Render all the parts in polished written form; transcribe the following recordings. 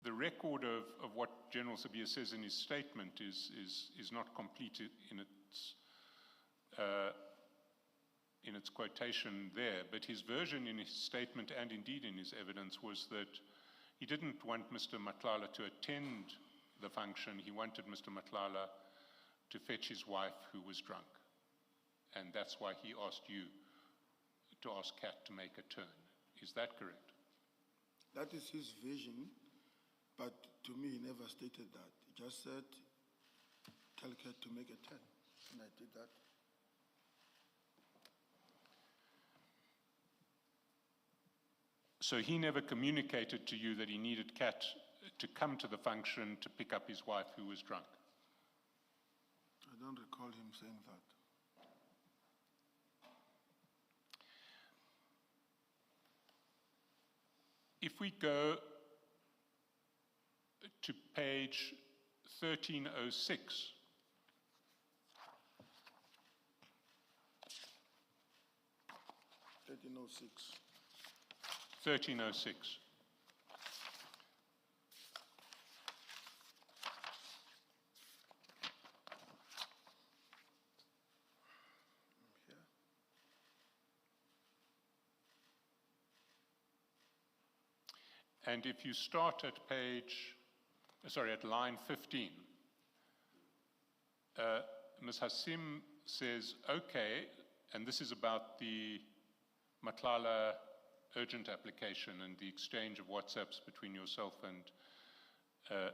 The record of what General Sabia says in his statement is not complete in its quotation there, but his version in his statement and indeed in his evidence was that he didn't want Mr. Madlanga to attend the function. He wanted Mr. Madlanga to fetch his wife who was drunk. And that's why he asked you to ask Kat to make a turn. Is that correct? That is his vision, but to me he never stated that. He just said, tell Kat to make a turn, and I did that. So he never communicated to you that he needed Kat to come to the function to pick up his wife who was drunk? I don't recall him saying that. If we go to page 1306, (1306). 1306. Yeah. And if you start at at line 15, Ms. Hassim says, okay, and this is about the Madlanga urgent application and the exchange of WhatsApps between yourself and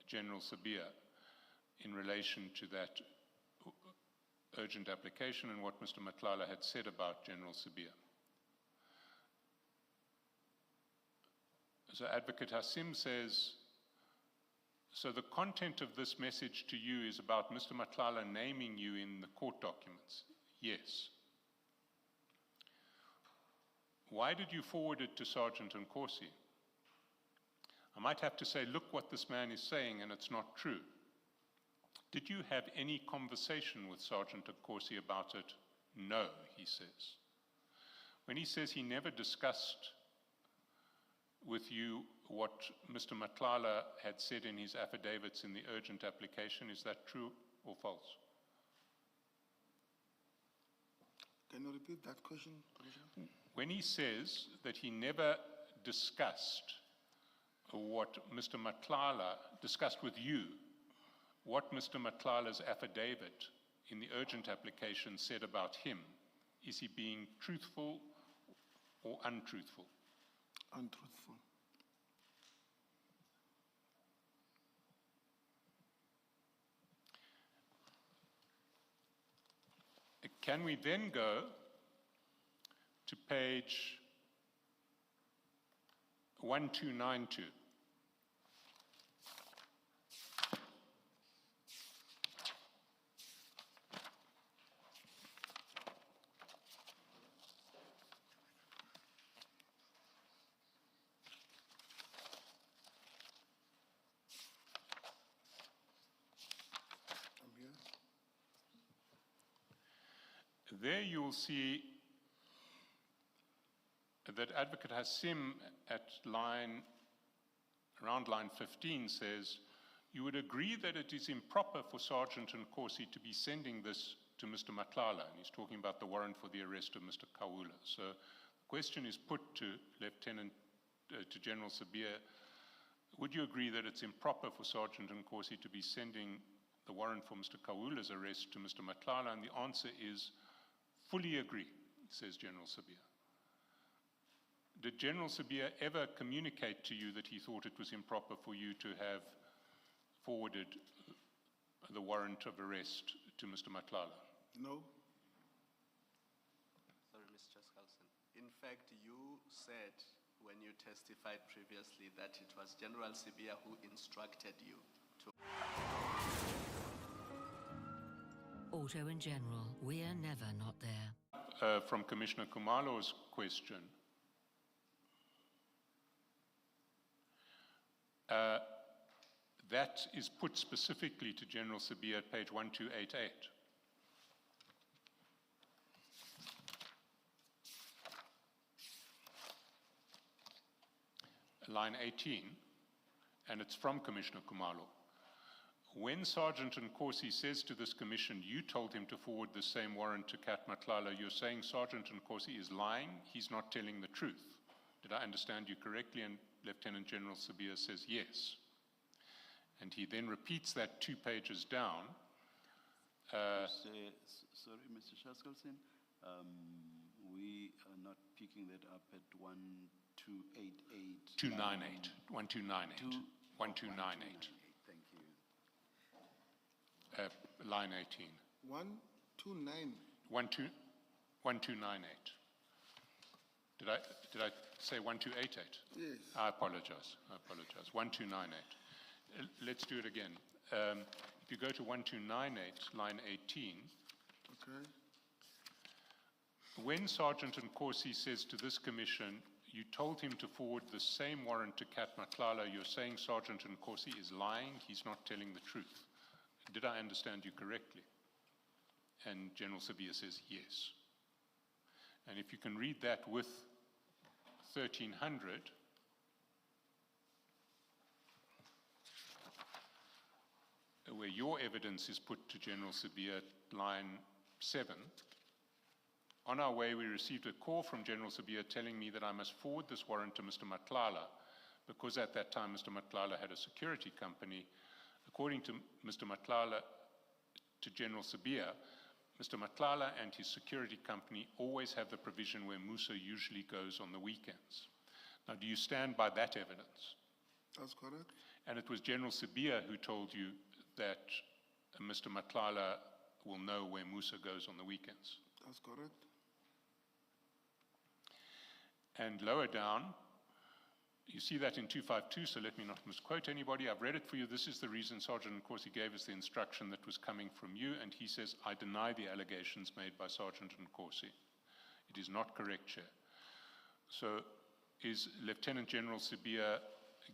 General Sabia in relation to that urgent application and what Mr. Madlanga had said about General Sabia. So Advocate Hassim says, so the content of this message to you is about Mr. Madlanga naming you in the court documents. Yes. Why did you forward it to Sergeant Nkosi? I might have to say, look what this man is saying, and it's not true. Did you have any conversation with Sergeant Nkosi about it? No, he says. When he says he never discussed with you what Mr. Madlanga had said in his affidavits in the urgent application, is that true or false? Can you repeat that question, Commissioner? When he says that he never discussed what Mr. Madlanga discussed with you, what Mr. Madlanga's affidavit in the urgent application said about him, is he being truthful or untruthful? Untruthful. Can we then go to page 1292? I'm here. There you'll see that Advocate Hassim at around line 15 says, you would agree that it is improper for Sergeant Nkosi to be sending this to Mr. Madlanga, and he's talking about the warrant for the arrest of Mr. Kawula. So the question is put to to General Sabia, would you agree that it's improper for Sergeant Nkosi to be sending the warrant for Mr. Kawula's arrest to Mr. Madlanga? And the answer is, fully agree, says General Sabia. Did General Sabia ever communicate to you that he thought it was improper for you to have forwarded the warrant of arrest to Mr. Madlanga? No. Sorry, Mr. Skalson. In fact, you said when you testified previously that it was General Sabia who instructed you to... Auto in general, we're never not there. From Commissioner Kumalo's question, that is put specifically to General Sabia at page 1288. Line 18, and it's from Commissioner Kumalo. When Sergeant Nkosi says to this commission, you told him to forward the same warrant to Kat Matlala, you're saying Sergeant Nkosi is lying, he's not telling the truth. Did I understand you correctly? And Lieutenant General Sabia says yes. And he then repeats that 2 pages down. Sorry, Mr. Shaskelson, we are not picking that up at 1288. 298. 1298. 1298. Thank you. Line 18. 129. 1298. Did I say 1288? Yes. I apologize. 1298. Let's do it again. If you go to 1298, line 18. Okay. When Sergeant Nkosi says to this commission, you told him to forward the same warrant to Kat Matlala, you're saying Sergeant Nkosi is lying, he's not telling the truth. Did I understand you correctly? And General Sabia says yes. And if you can read that with 1300, where your evidence is put to General Sabia, line 7, on our way we received a call from General Sabia telling me that I must forward this warrant to Mr. Matlala because at that time Mr. Matlala had a security company. According to Mr. Matlala, to General Sabia, Mr. Matlala and his security company always have the provision where Musa usually goes on the weekends. Now, do you stand by that evidence? That's correct. And it was General Sabia who told you that Mr. Matlala will know where Musa goes on the weekends? That's correct. And lower down, you see that in 252, so let me not misquote anybody. I've read it for you. This is the reason Sergeant Nkosi gave us the instruction that was coming from you, and he says, I deny the allegations made by Sergeant Nkosi. It is not correct, Chair. So is Lieutenant General Sabia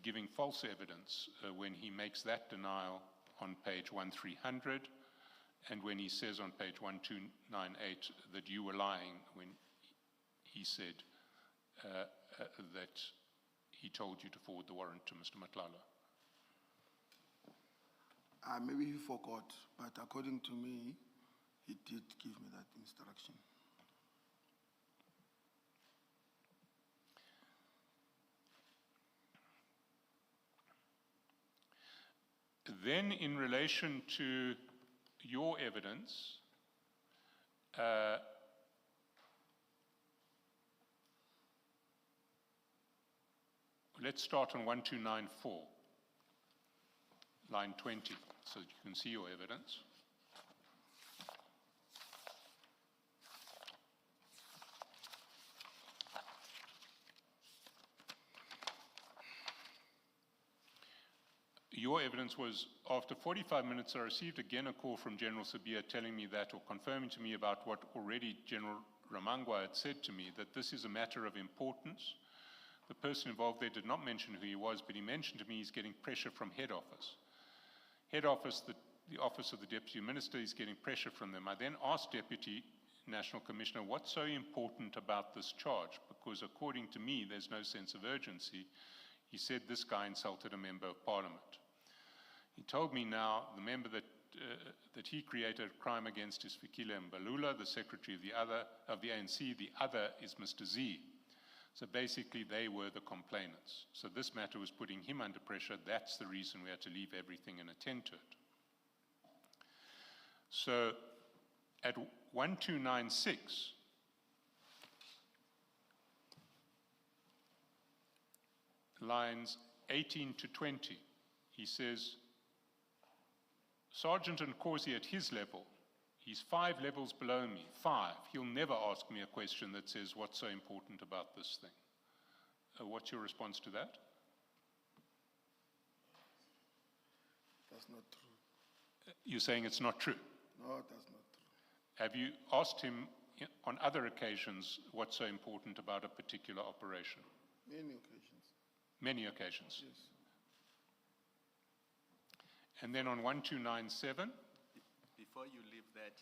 giving false evidence when he makes that denial on page 1300, and when he says on page 1298 that you were lying when he said that he told you to forward the warrant to Mr. Matlala? Maybe he forgot, but according to me, he did give me that instruction. Then in relation to your evidence, let's start on 1294, line 20, so that you can see your evidence. Your evidence was, after 45 minutes, I received again a call from General Sabia telling me that, or confirming to me about what already General Ramangwa had said to me, that this is a matter of importance. The person involved there did not mention who he was, but he mentioned to me he's getting pressure from head office. Head office, the office of the Deputy Minister, is getting pressure from them. I then asked Deputy National Commissioner, what's so important about this charge? Because according to me, there's no sense of urgency. He said this guy insulted a member of Parliament. He told me now the member that he created a crime against is Fikile Mbalula, the secretary of the ANC. The other is Mr. Z. So basically, they were the complainants. So this matter was putting him under pressure. That's the reason we had to leave everything and attend to it. So at 1296, lines 18 to 20, he says, Sergeant Nkosi at his level, he's 5 levels below me, 5. He'll never ask me a question that says, what's so important about this thing? What's your response to that? That's not true. You're saying it's not true? No, that's not true. Have you asked him on other occasions what's so important about a particular operation? Many occasions. Many occasions. Yes. And then on 1297, Before you leave that,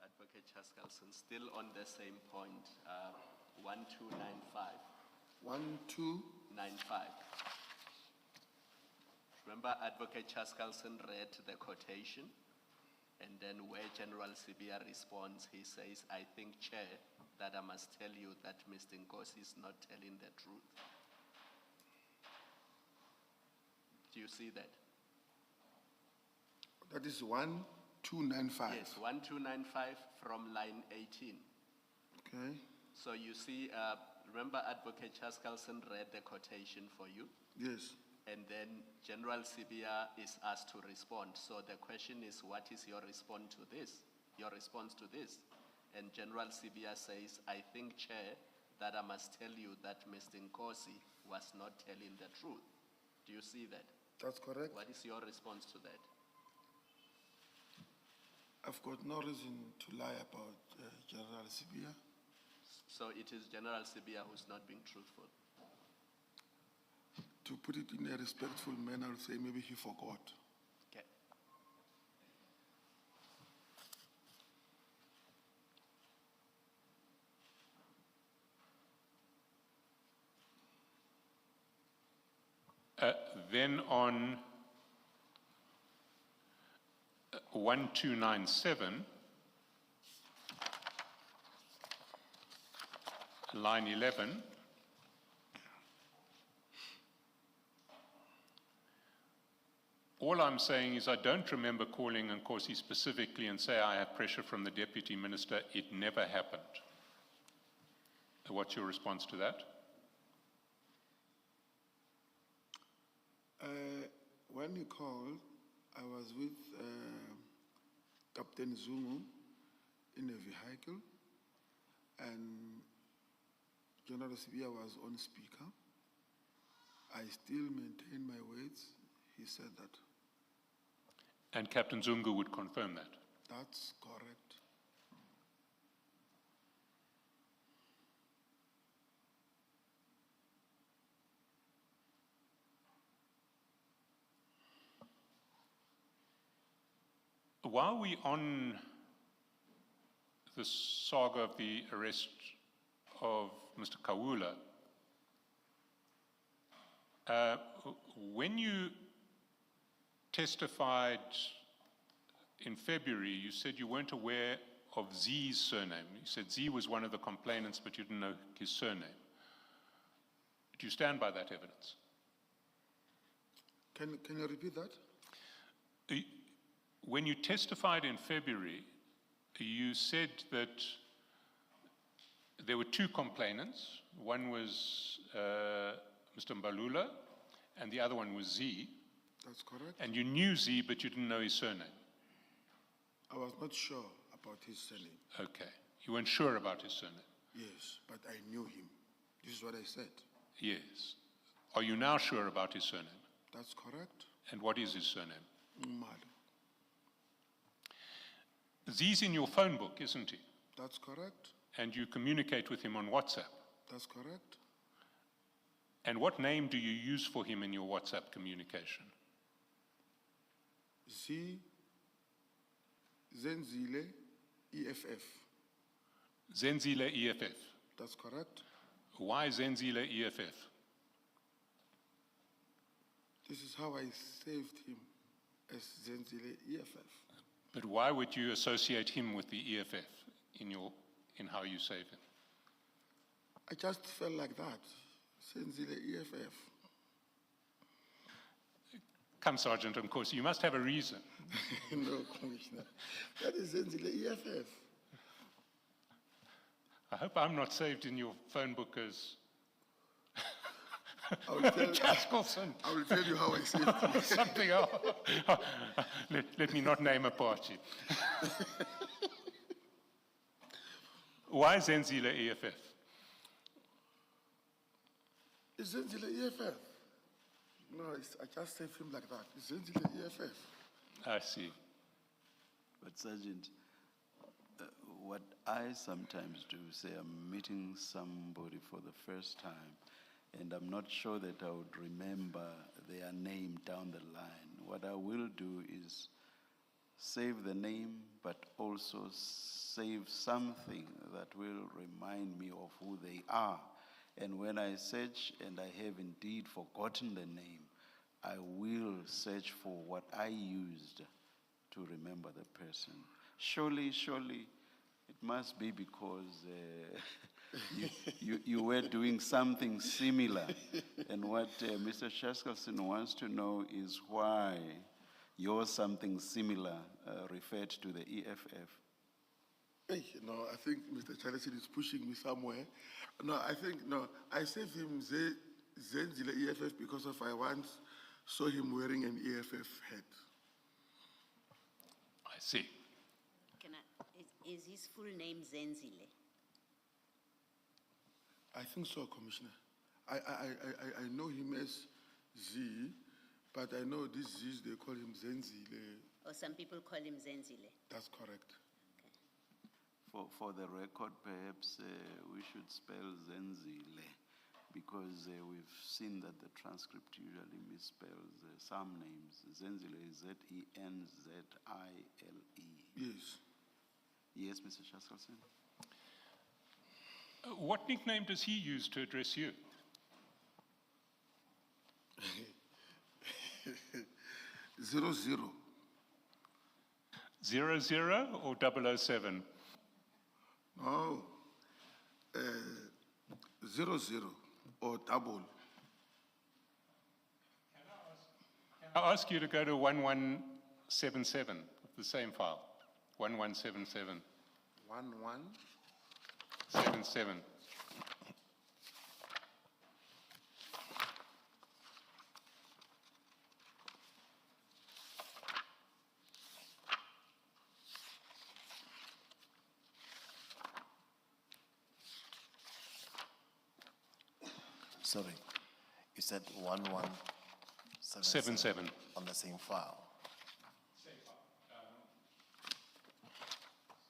Advocate Chaskalson, still on the same point, 1295. 1295. 95. remember Advocate Chaskalson read the quotation, and then where General Sibia responds, he says, I think, Chair, that I must tell you that Mr. Nkosi is not telling the truth. Do you see that? That is 1295. Yes, 1295 from line 18. Okay, So you see, remember Advocate Chaskalson read the quotation for you, yes. and then General Sibia is asked to respond. So the question is, what is your response to this? Your response to this? And General Sibia says, I think, Chair, that I must tell you that Mr. Nkosi was not telling the truth. Do you see that? That's correct. What is your response to that? I've got no reason to lie about General Sibia. So it is General Sibia who's not being truthful. To put it in a respectful manner, I'll say maybe he forgot. Okay. Then on 1297, line 11, all I'm saying is I don't remember calling Nkosi specifically and say I have pressure from the Deputy Minister. It never happened. What's your response to that? When he called, I was with Captain Zungu in a vehicle, and General Sibia was on speaker. I still maintain my words. He said that. And Captain Zungu would confirm that. That's correct. While we're on the saga of the arrest of Mr. Kawula, when you testified in February, you said you weren't aware of Z's surname. You said Z was one of the complainants, but you didn't know his surname. Do you stand by that evidence? Can you repeat that? When you testified in February, you said that there were two complainants. One was Mr. Mbalula, and the other one was Z. That's correct. And you knew Z, but you didn't know his surname. I was not sure about his surname. Okay. You weren't sure about his surname? Yes, but I knew him. This is what I said. Yes. Are you now sure about his surname? That's correct. And what is his surname? Umalo. Z's in your phone book, isn't he? That's correct. And you communicate with him on WhatsApp. That's correct. And what name do you use for him in your WhatsApp communication? Zenzile EFF. Zenzile EFF. That's correct. Why Zenzile EFF? This is how I saved him, as Zenzile EFF. But why would you associate him with the EFF in how you save him? I just felt like that. Zenzile EFF. Come, Sergeant, of course, you must have a reason. No, Commissioner. That is Zenzile EFF. I hope I'm not saved in your phone book as I will Chaskalson. I will tell you how I saved him. Something else. Let me not name a party. Why Zenzile EFF? It's Zenzile EFF. No, I just saved him like that. It's Zenzile EFF. I see. But Sergeant, what I sometimes do, say I'm meeting somebody for the first time, and I'm not sure that I would remember their name down the line. What I will do is save the name, but also save something that will remind me of who they are. And when I search and I have indeed forgotten the name, I will search for what I used to remember the person. Surely, it must be because you were doing something similar. And what Mr. Shaskelson wants to know is why your something similar referred to the EFF. Hey, no, I think Mr. Charleston is pushing me somewhere. I saved him Zenzile EFF because I once saw him wearing an EFF hat. I see. Is his full name Zenzile? I think so, Commissioner. I know him as Z, but I know these Z's, they call him Zenzile. Or some people call him Zenzile? That's correct. For the record, perhaps we should spell Zenzile, because we've seen that the transcript usually misspells some names. Zenzile is Zenzile. Yes. Yes, Mr. Shaskelson? What nickname does he use to address you? 00. 00 or 007? Oh, 00 or double. I ask you to go to 1177, the same file. 1177. 77. Sorry, you said 1177 on the same file.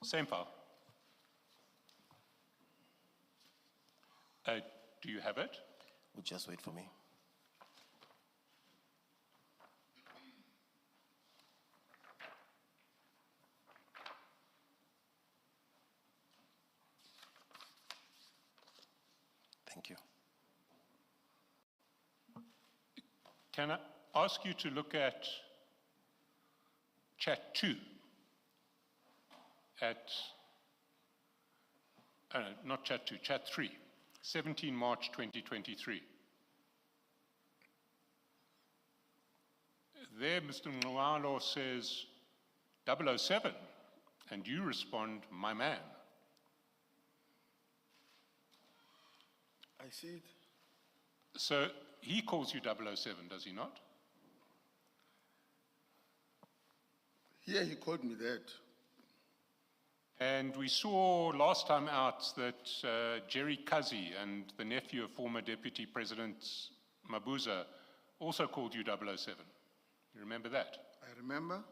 Same file. Do you have it? Would just wait for me. Thank you. Can I ask you to look at chat 2 at, not chat 2, chat 3, 17 March 2023. There, Mr. Nwalo says 007, and you respond, my man. I see it. So he calls you 007, does he not? Yeah, he called me that. And we saw last time out that Jerry Kazi and the nephew of former Deputy President Mabuza also called you 007. You remember that? I remember.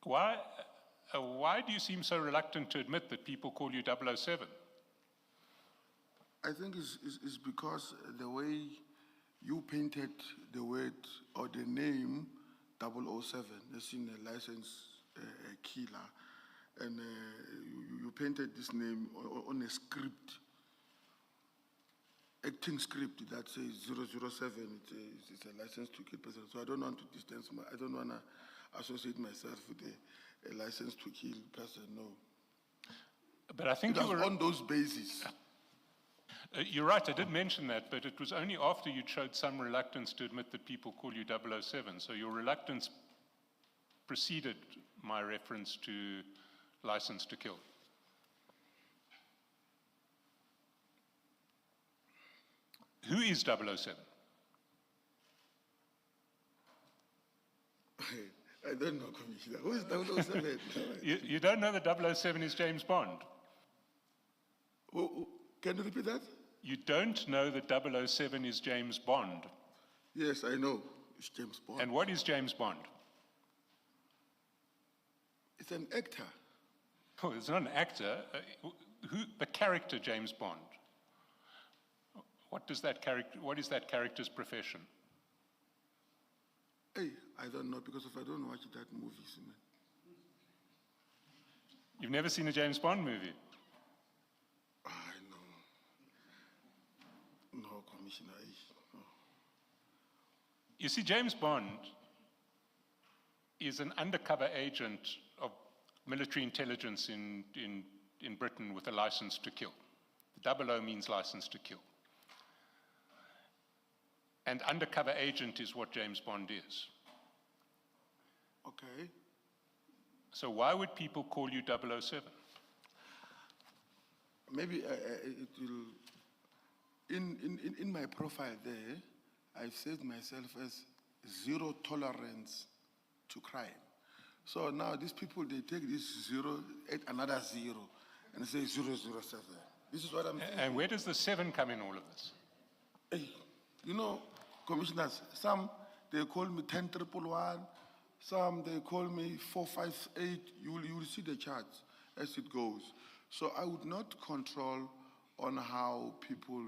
Why do you seem so reluctant to admit that people call you 007? I think it's because the way you painted the word or the name 007, as in a licensed killer, and you painted this name on a script, acting script that says 007, it's a license to kill person. So I don't want to distance I don't want to associate myself with a license to kill person, no. But I think it you was were on those bases. You're right, I did mention that, but it was only after you showed some reluctance to admit that people call you 007. So your reluctance preceded my reference to license to kill. Who is 007? I don't know, Commissioner. Who is 007? You don't know that 007 is James Bond? Can you repeat that? You don't know that 007 is James Bond? Yes, I know. It's James Bond. And what is James Bond? It's an actor. Oh, it's not an actor. The character James Bond. What is that character's profession? Hey, I don't know, because if I don't watch that movie, man. You've never seen a James Bond movie? I No, Commissioner. No. You see, James Bond is an undercover agent of military intelligence in Britain with a license to kill. The 00 means license to kill. And undercover agent is what James Bond is. Okay. So why would people call you 007? Maybe it will. In my profile there, I've said myself as zero tolerance to crime. So now these people, they take this zero, add another zero, and say 007. This is what I'm saying. And where does the 7 come in all of this? Hey, you know, commissioners, some they call me 10111, some they call me 458. You will see the charts as it goes. So I would not control on how people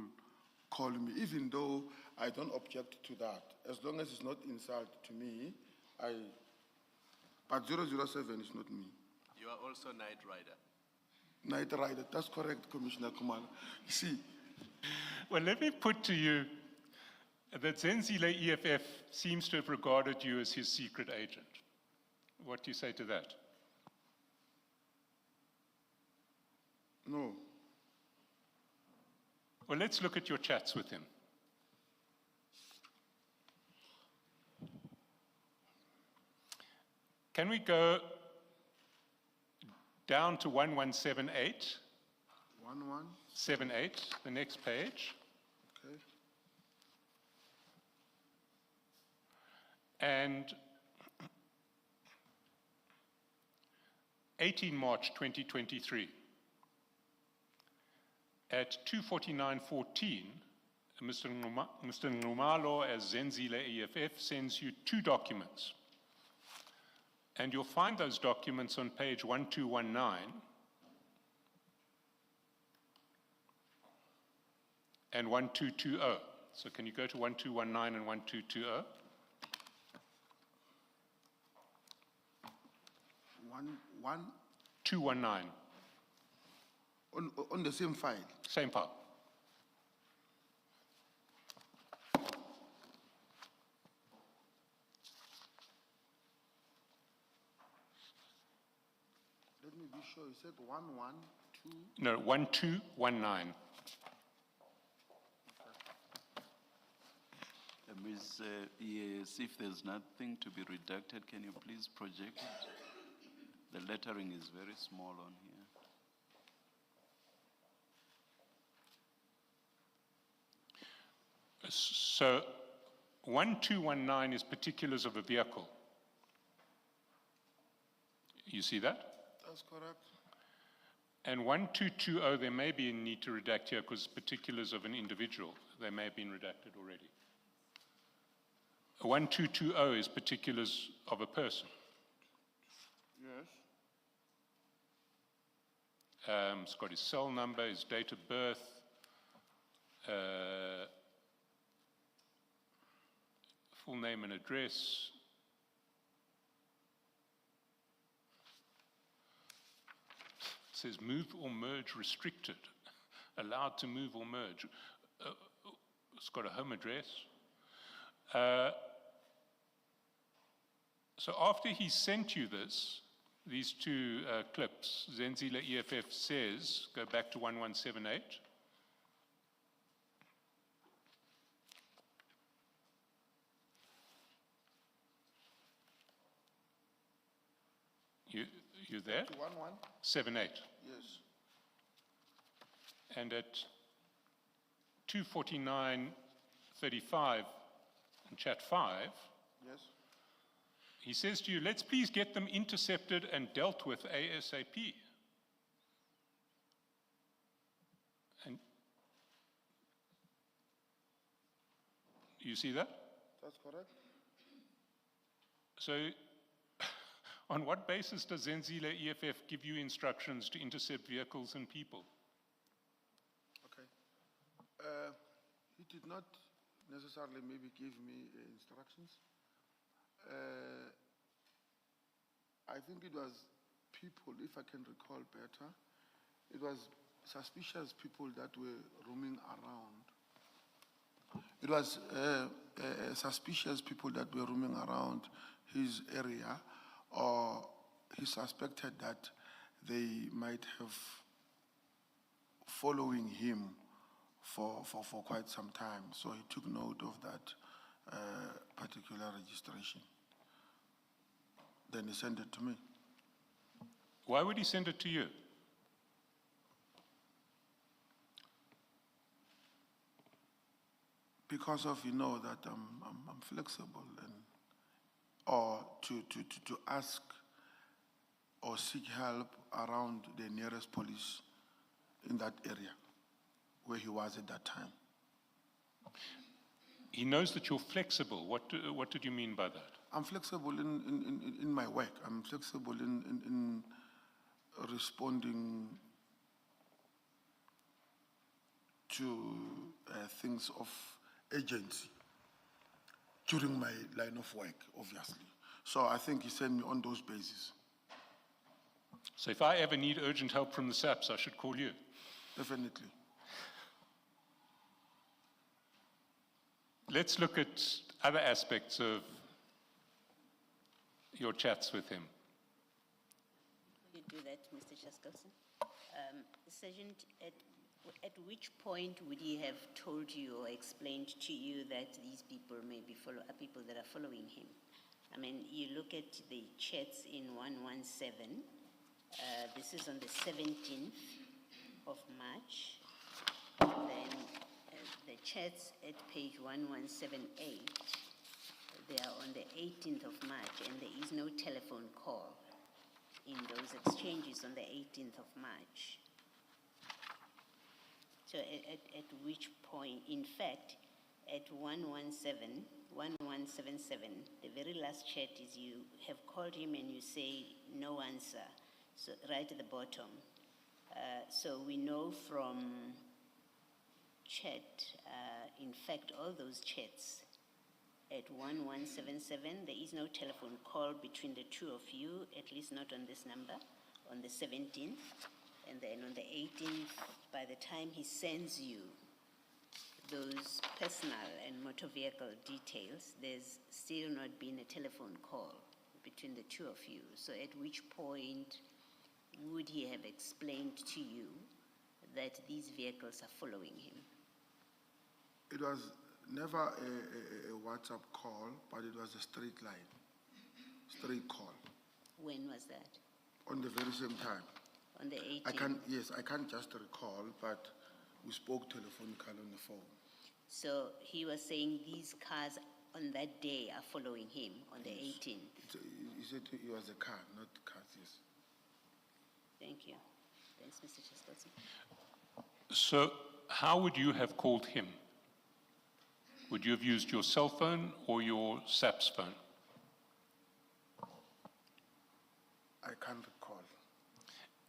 call me, even though I don't object to that. As long as it's not insult to me, but 007 is not me. You are also Night Rider. Night Rider, that's correct, Commissioner Kumala. You see, Well, let me put to you that Zenzile EFF seems to have regarded you as his secret agent. What do you say to that? no. Well, let's look at your chats with him. Can we go down to 1178? 1178, the next page. okay. And 18 March 2023. At 2:49:14, Mr. Nxumalo as Zenzile EFF sends you 2 documents. And you'll find those documents on page 1219 and 1220. So can you go to 1219 and 1220? One 219, on the same file. same file. Let me be sure. You said 112. No, 1219. Ms. Yes, if there's nothing to be redacted, can you please project it? The lettering is very small on here. So 1219 is particulars of a vehicle. You see that? That's correct. And 1220, there may be a need to redact here because particulars of an individual, they may have been redacted already. 1220 is particulars of a person. Yes. It's got his cell number, his date of birth, full name and address. It says move or merge restricted, allowed to move or merge. It's got a home address. So after he sent you these 2 clips, Zenzile EFF says, go back to 1178. You there? 78. Yes. And at 2:49:35 in chat 5, Yes. he says to you, let's please get them intercepted and dealt with ASAP. And you see that? That's correct. So on what basis does Zenzile EFF give you instructions to intercept vehicles and people? Okay. He did not necessarily maybe give me instructions. I think it was people, if I can recall better, it was suspicious people that were roaming around It was suspicious people that were roaming around his area, or he suspected that they might have following him for quite some time. So he took note of that particular registration. Then he sent it to me. Why would he send it to you? Because of, that I'm flexible, and or to ask or seek help around the nearest police in that area where he was at that time. He knows that you're flexible. What did you mean by that? I'm flexible in my work. I'm flexible in responding to things of agency during my line of work, obviously. So I think he sent me on those bases. So if I ever need urgent help from the SAPS, I should call you. Definitely. Let's look at other aspects of your chats with him. You do that, Mr. Chaskalson. Sergeant, at which point would he have told you or explained to you that these people may be people that are following him? I mean, you look at the chats in 117. This is on the 17th of March. And then the chats at page 1178, they are on the 18th of March, and there is no telephone call in those exchanges on the 18th of March. So at which point, in fact, at 117, the very last chat is you have called him and you say no answer, so right at the bottom. So we know from chat, in fact, all those chats at 1177, there is no telephone call between the two of you, at least not on this number, on the 17th. And then on the 18th, by the time he sends you those personal and motor vehicle details, there's still not been a telephone call between the two of you. So at which point would he have explained to you that these vehicles are following him? It was never a WhatsApp call, but it was a straight line, straight call. When was that? On the very same time. On the 18th? I can't just recall, but we spoke telephonically on the phone. So he was saying these cars on that day are following him on the 18th. He said it was a car, not cars, yes. Thank you. Thanks, Mr. Chaskalson. So how would you have called him? Would you have used your cell phone or your SAPS phone? I can't recall.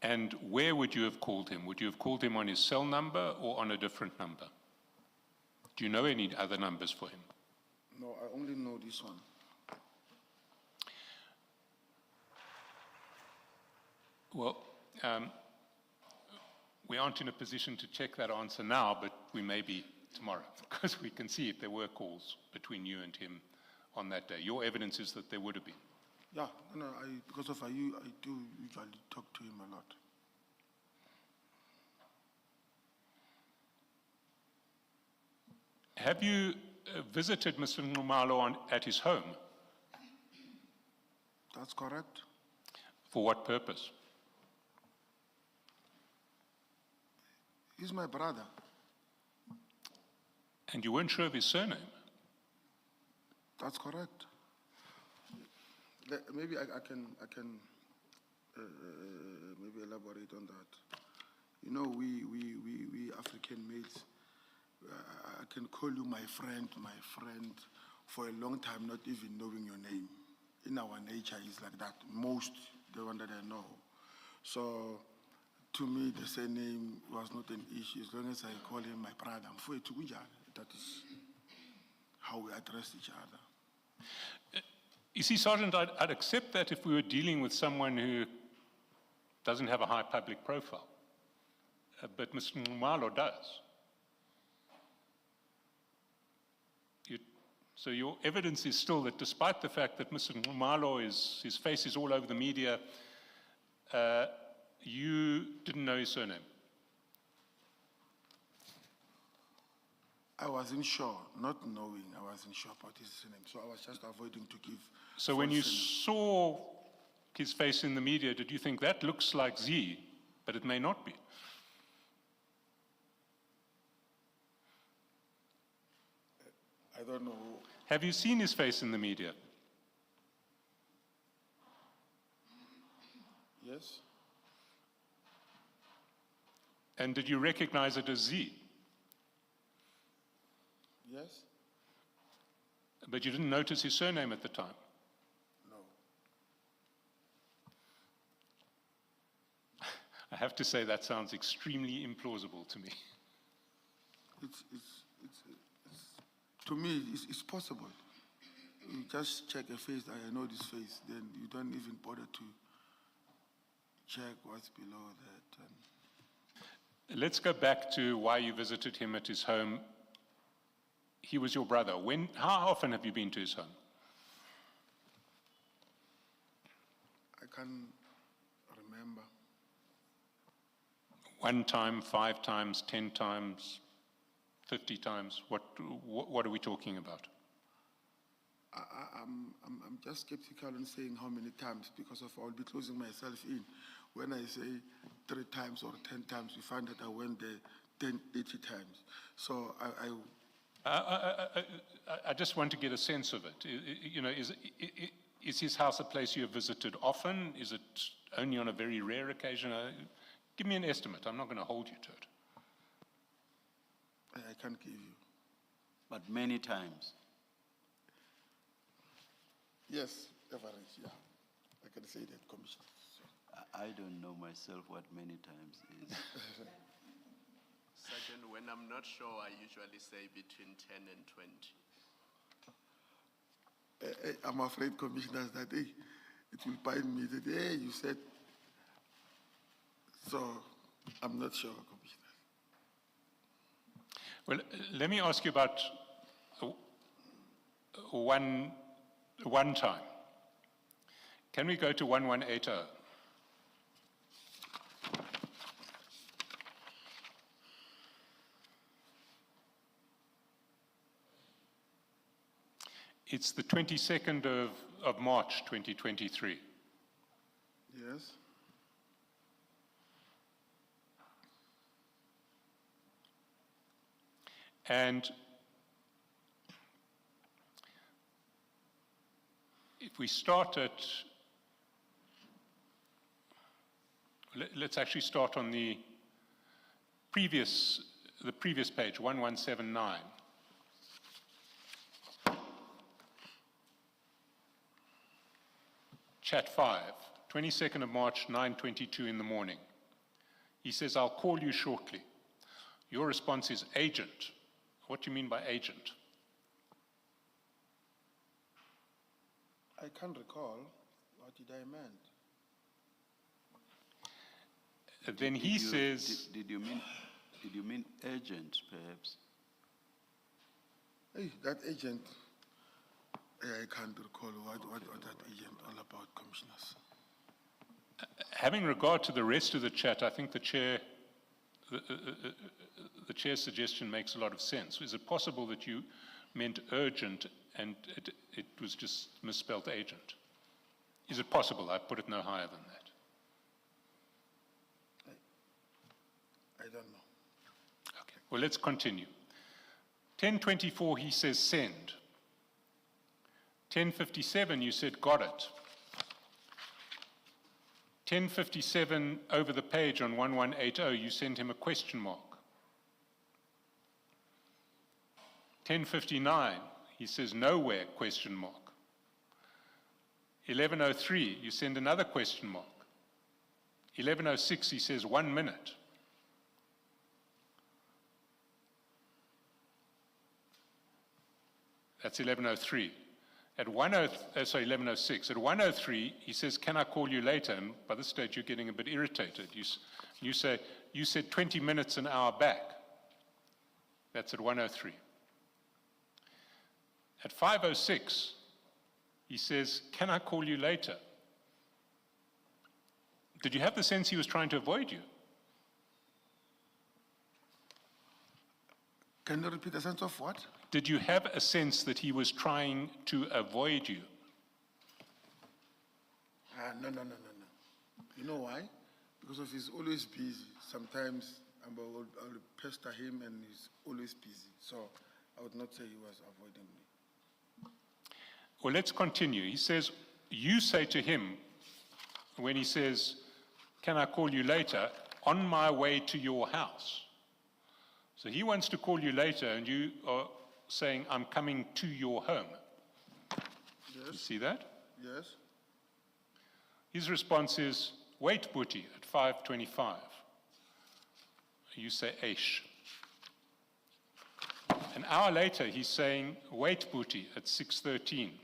And where would you have called him? Would you have called him on his cell number or on a different number? Do you know any other numbers for him? No, I only know this one. Well, we aren't in a position to check that answer now, but we may be tomorrow, because we can see if there were calls between you and him on that day. Your evidence is that there would have been. Yeah, no, because of you, I do usually talk to him a lot. Have you visited Mr. Nxumalo at his home? That's correct. For what purpose? He's my brother. And you weren't sure of his surname? That's correct. Maybe I can maybe elaborate on that. You know, we African mates, I can call you my friend for a long time, not even knowing your name. In our nature, it's like that. Most, the one that I know. So, to me, the surname was not an issue. As long as I call him my brother, that is how we address each other. You see, Sergeant, I'd accept that if we were dealing with someone who doesn't have a high public profile. But Mr. Nxumalo does. So your evidence is still that despite the fact that Mr. Nxumalo his face is all over the media, you didn't know his surname. I wasn't sure, not knowing, I wasn't sure about his surname, so I was just avoiding to give. So when false you surname. saw his face in the media, did you think that looks like Z, but it may not be? I don't know. Have you seen his face in the media? Yes? And did you recognize it as Z? Yes? But you didn't notice his surname at the time? No. I have to say that sounds extremely implausible to me. To me, it's possible. You just check a face, I know this face, then you don't even bother to check what's below that. Let's go back to why you visited him at his home. He was your brother. How often have you been to his home? I can't remember. 1 time, 5 times, 10 times, 50 times? What are we talking about? I'm just skeptical on saying how many times because I'll be closing myself in. When I say 3 times or 10 times, you find that I went there 10, 80 times. So I just want to get a sense of it. You know, is his house a place you have visited often? Is it only on a very rare occasion? Give me an estimate. I'm not going to hold you to it. I can't give you. But many times. Yes, average, yeah. I can say that, Commissioner. I don't know myself what many times is. Sergeant, when I'm not sure, I usually say between 10 and 20. I'm afraid, commissioners, that it will bind me that, you said. So, I'm not sure, Commissioner. Well, let me ask you about one time. Can we go to 1180? It's the 22nd of March, 2023. Yes? And if we start at, let's actually start on the previous page, 1179. Chat 5, 22nd of March, 9:22 in the morning. He says, I'll call you shortly. Your response is agent. What do you mean by agent? I can't recall. What did I mean? Then he says... Did you mean agent, perhaps? Hey, that agent, I can't recall what that agent all about, commissioners. Having regard to the rest of the chat, I think the chair's suggestion makes a lot of sense. Is it possible that you meant urgent and it was just misspelled agent? Is it possible? I put it no higher than that. I don't know. Okay, well, let's continue. 10:24, he says send. 10:57, you said got it. 10:57, over the page on 1180, you send him a question mark. 10:59, he says nowhere, question mark. 11:03, you send another question mark. 11:06, he says 1 minute. That's 11:03. At 11:06. At 1:03, he says, "Can I call you later?" And by this stage, you're getting a bit irritated. You say, "You said 20 minutes an hour back." That's at 1:03. At 5:06, he says, "Can I call you later?" Did you have the sense he was trying to avoid you? Can you repeat the sense of what? Did you have a sense that he was trying to avoid you? No. You know why? Because of he's always busy. Sometimes I'll pester him and he's always busy. So I would not say he was avoiding me. Well, let's continue. He says, you say to him, when he says, "Can I call you later?" "On my way to your house." So he wants to call you later, and you are saying, "I'm coming to your home." You Yes, see that? yes. His response is, "Wait, Boetie," at 5:25. You say, "Aish." An hour later, he's saying, "Wait, Boetie," at 6:13.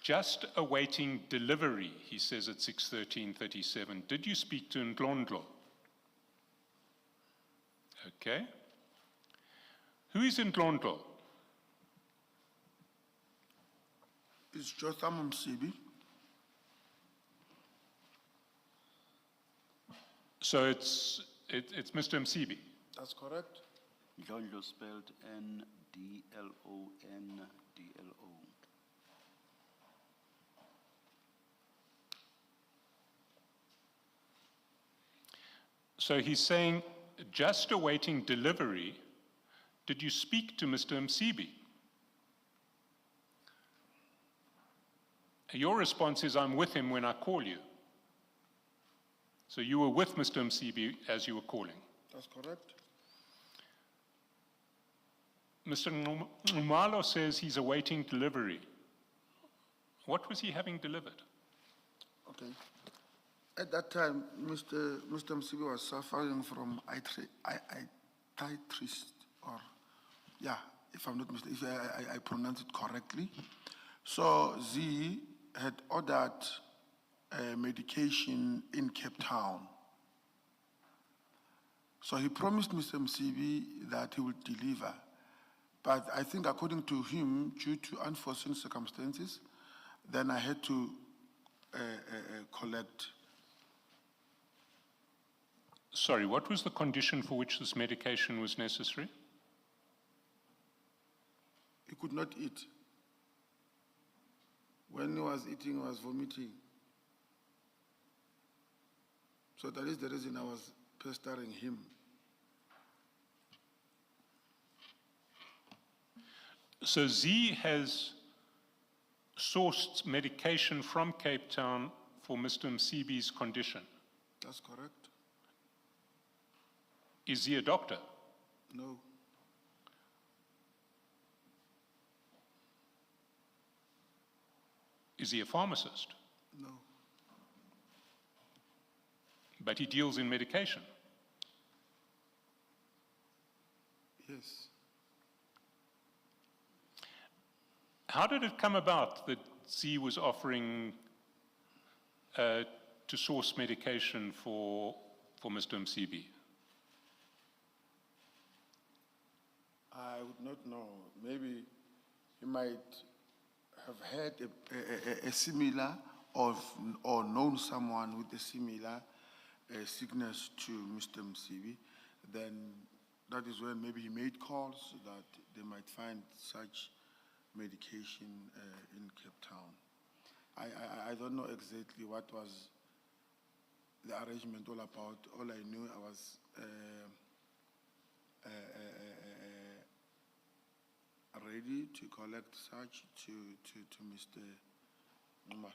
"Just awaiting delivery," he says at 6:13:37. "Did you speak to Ndlondlo?" Okay. Who is Ndlondlo? It's Jotham Msibi. So it's Mr. Msibi. That's correct. Ndlondlo spelled Ndlondlo. So he's saying, just awaiting delivery. Did you speak to Mr. Msibi? Your response is, "I'm with him when I call you." So you were with Mr. Msibi as you were calling. That's correct. Mr. Umalo says he's awaiting delivery. What was he having delivered? Okay. At that time, Mr. Msibi was suffering from arthritis, or, yeah, if I'm not mistaken, if I pronounce it correctly. So Z had ordered medication in Cape Town. So he promised Mr. Msibi that he would deliver. But I think according to him, due to unforeseen circumstances, then I had to collect. Sorry, what was the condition for which this medication was necessary? He could not eat. When he was eating, he was vomiting. So that is the reason I was pestering him. So Z has sourced medication from Cape Town for Mr. Msibi's condition. That's correct. Is he a doctor? No. Is he a pharmacist? No. But he deals in medication. Yes. How did it come about that Z was offering to source medication for Mr. Msibi? I would not know. Maybe he might have had a similar or known someone with a similar sickness to Mr. Msibi. Then that is when maybe he made calls so that they might find such medication in Cape Town. I don't know exactly what was the arrangement all about. All I knew, I was ready to collect such to Mr. Numa.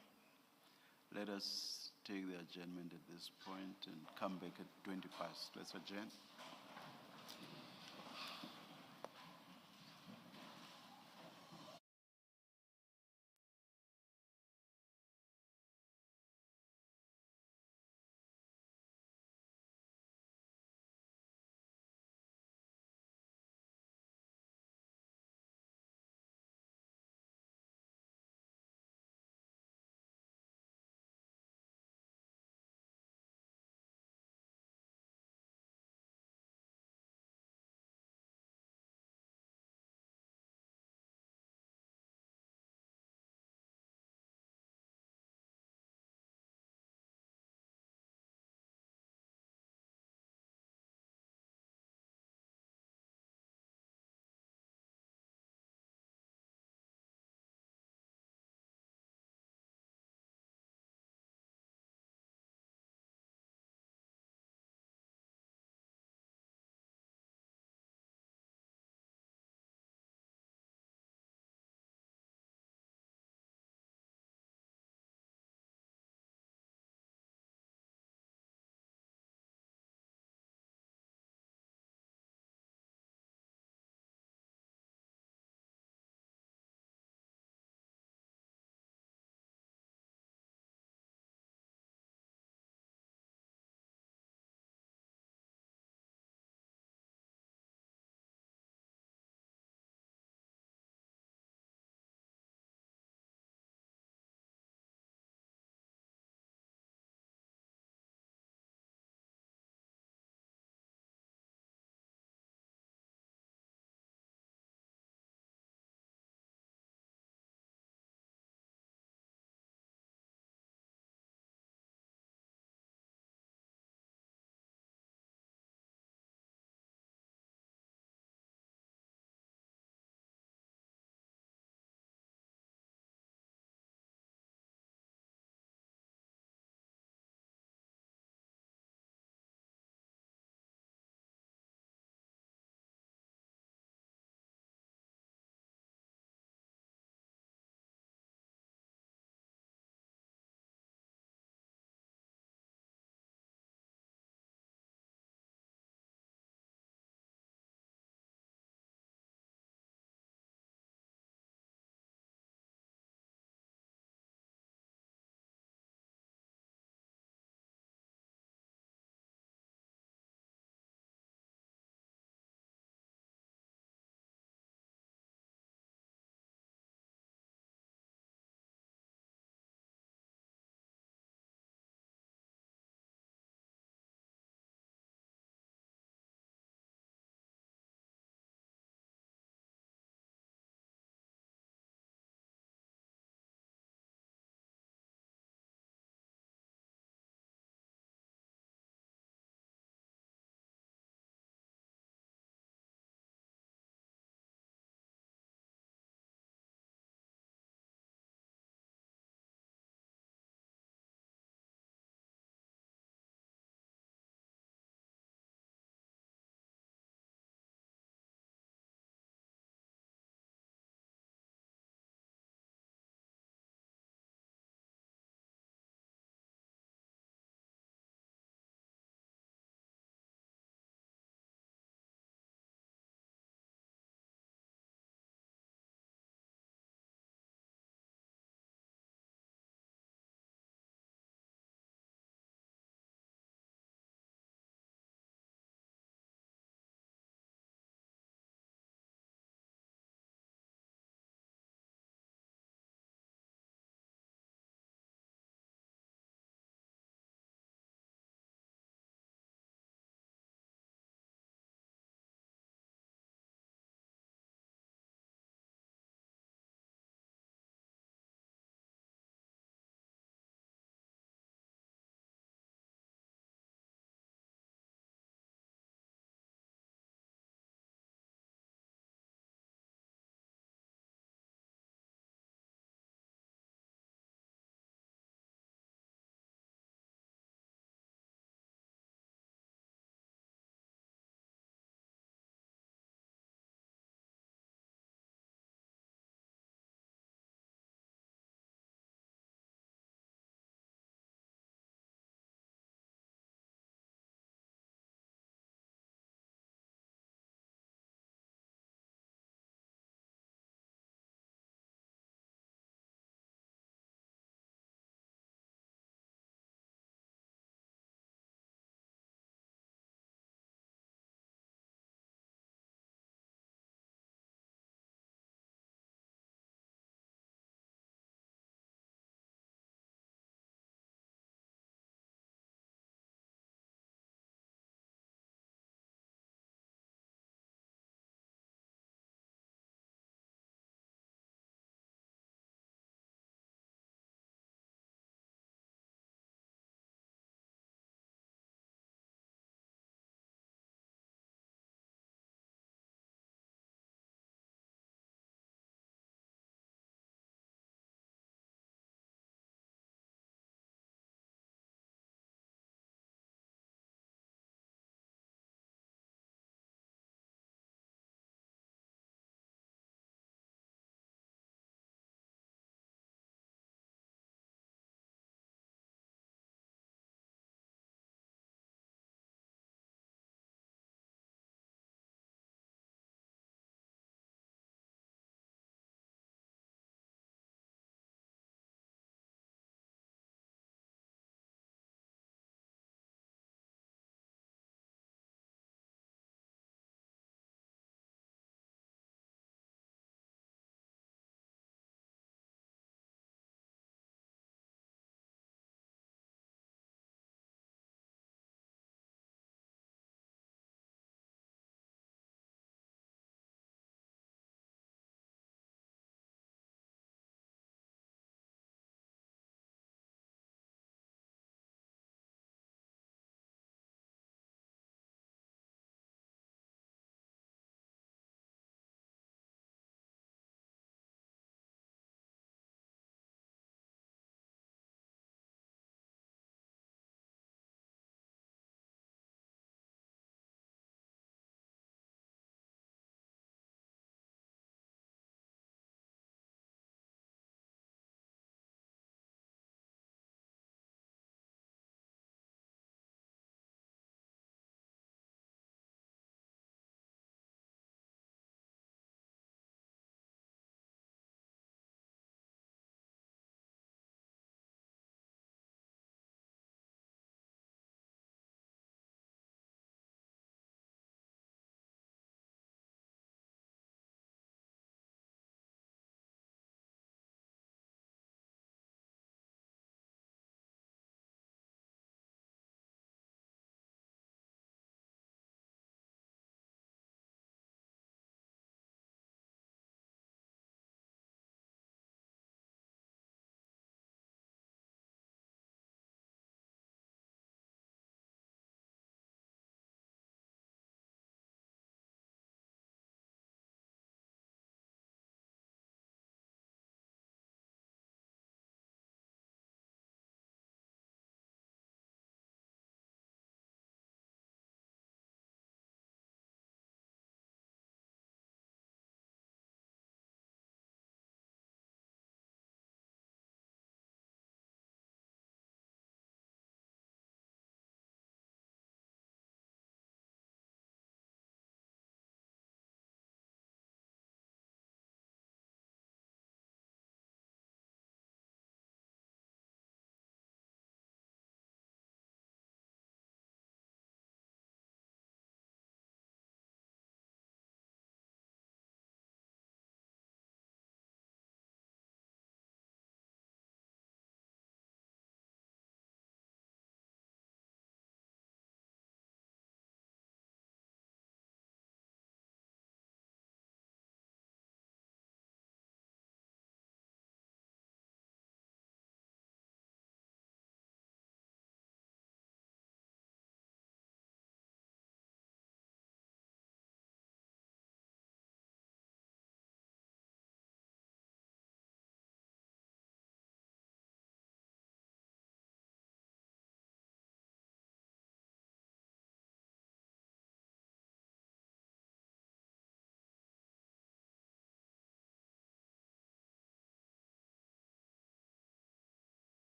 Let us take the adjournment at this point and come back at 20 past. Let's adjourn.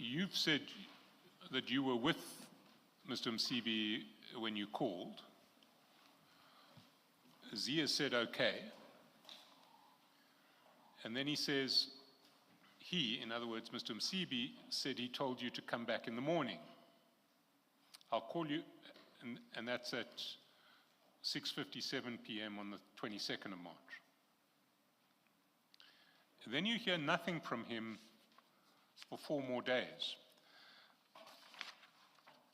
You've said that you were with Mr. Msibi when you called. Zia said okay. And then he says, in other words, Mr. Msibi, said he told you to come back in the morning. I'll call you, and that's at 6:57 p.m. on the 22nd of March. Then you hear nothing from him for 4 more days.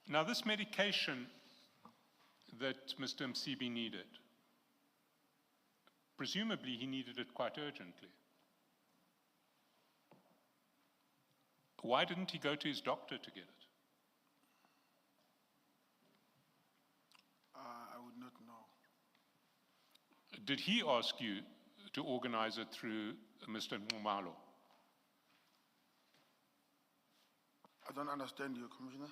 Now, this medication that Mr. Msibi needed, presumably he needed it quite urgently. Why didn't he go to his doctor to get it? I would not know. Did he ask you to organize it through Mr. Nxumalo? I don't understand you, Commissioner.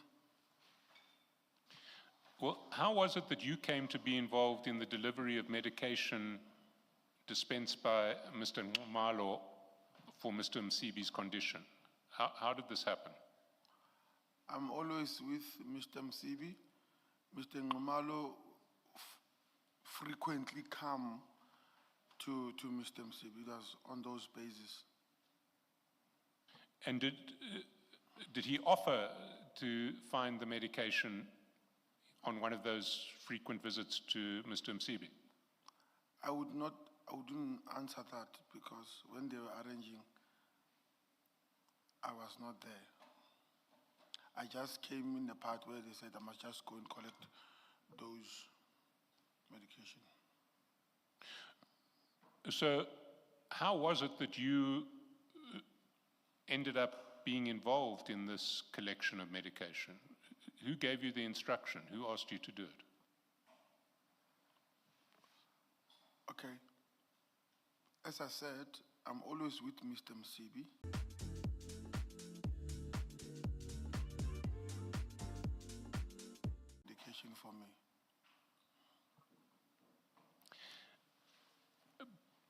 Well, how was it that you came to be involved in the delivery of medication dispensed by Mr. Nxumalo for Mr. Msibi's condition? How did this happen? I'm always with Mr. Msibi. Mr. Nxumalo frequently come to Mr. Msibi. That's on those bases. And did he offer to find the medication on one of those frequent visits to Mr. Msibi? I wouldn't answer that because when they were arranging, I was not there. I just came in the part where they said I must just go and collect those medication. So how was it that you ended up being involved in this collection of medication? Who gave you the instruction? Who asked you to do it? Okay. As I said, I'm always with Mr. Msibi. Medication for me.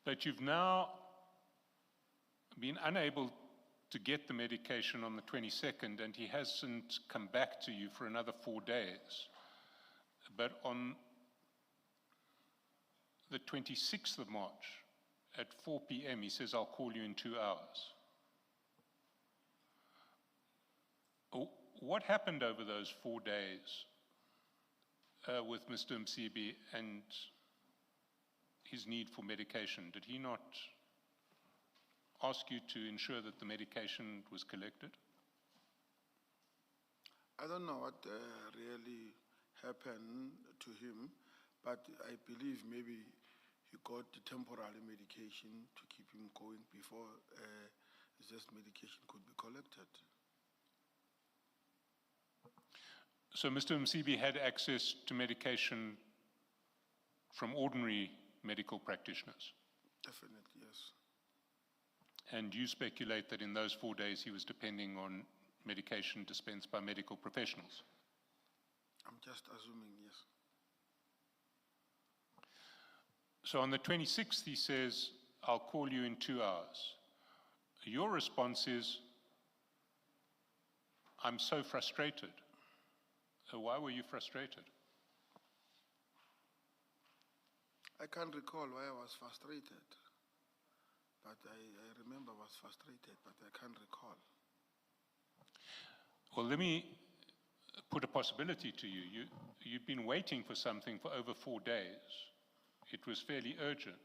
But you've now been unable to get the medication on the 22nd, and he hasn't come back to you for another 4 days. But on the 26th of March, at 4 p.m., he says, I'll call you in 2 hours. What happened over those 4 days with Mr. Msibi and his need for medication? Did he not ask you to ensure that the medication was collected? I don't know what really happened to him, but I believe maybe he got the temporary medication to keep him going before this medication could be collected. So Mr. Msibi had access to medication from ordinary medical practitioners? Definitely, yes. And you speculate that in those 4 days he was depending on medication dispensed by medical professionals? I'm just assuming, yes. So on the 26th he says, I'll call you in 2 hours. Your response is, I'm so frustrated. Why were you frustrated? I can't recall why I was frustrated, but I remember I was frustrated, but I can't recall. Well, let me put a possibility to you. You'd been waiting for something for over 4 days. It was fairly urgent,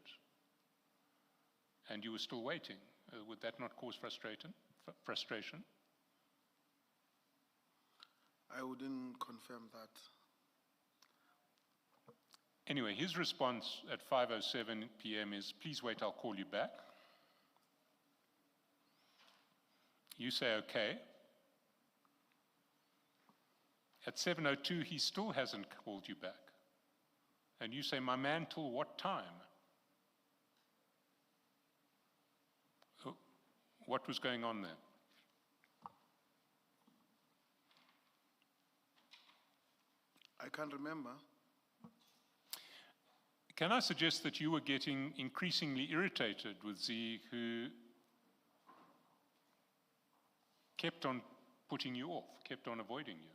and you were still waiting. Would that not cause frustration? I wouldn't confirm that. Anyway, his response at 5:07 p.m. is, please wait, I'll call you back. You say, okay. At 7:02, he still hasn't called you back. And you say, my man, till what time? What was going on there? I can't remember. Can I suggest that you were getting increasingly irritated with Z, who kept on putting you off, kept on avoiding you?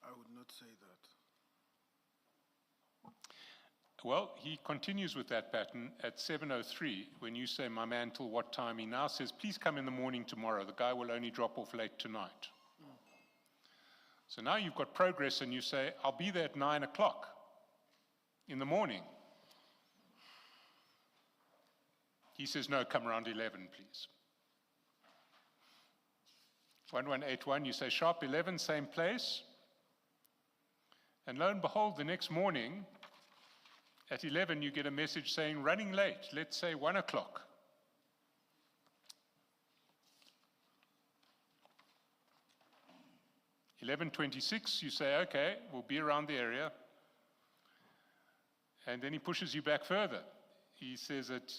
I would not say that. Well, he continues with that pattern at 7:03. When you say, my man, till what time? He now says, please come in the morning tomorrow. The guy will only drop off late tonight. So now you've got progress and you say, I'll be there at 9 o'clock in the morning. He says, no, come around 11, please. 1181, you say, sharp 11, same place. And lo and behold, the next morning, at 11, you get a message saying, running late, let's say 1 o'clock. (11:26), you say, okay, we'll be around the area. And then he pushes you back further. He says at